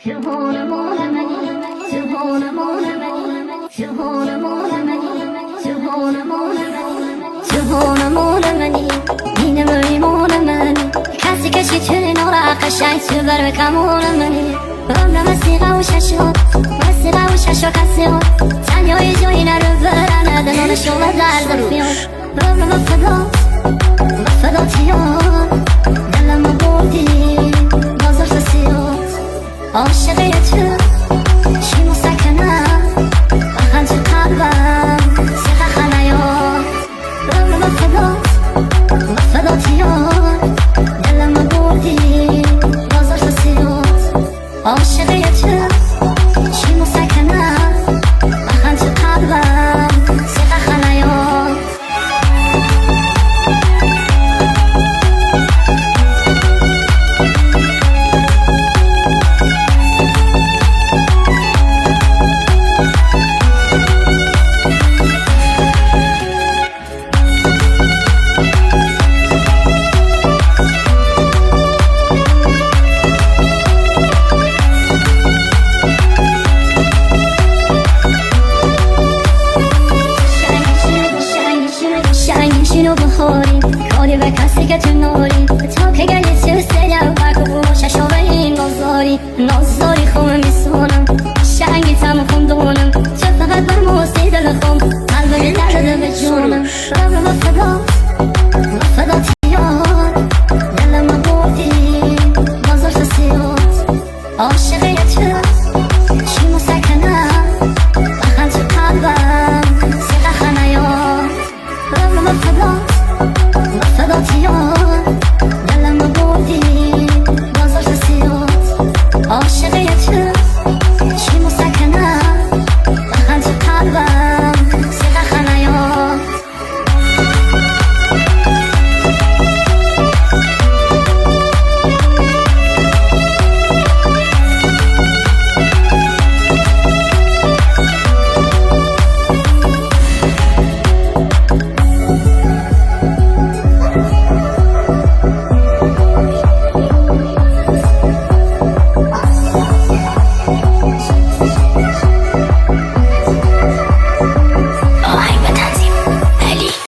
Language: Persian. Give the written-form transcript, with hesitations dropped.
Sübhane mole meni, sübhane mole meni, sübhane mole meni, sübhane mole meni, sübhane mole meni, dine böyle mole meni. کسی که چطوری نورا قشنگ تو بر کمول منی رمنا مسیقه و ششو مسیقه و ششو کسیو تنیای جایی نرو برنه دنون شما درد فیون رمنا وفدا تیون دلم بودی بازار سسیون عاشقه تو چی مسکنه بخن تو قلبم سیخه خنیون رمنا وفدا تیون دلم بودی بازار سسیون عاشق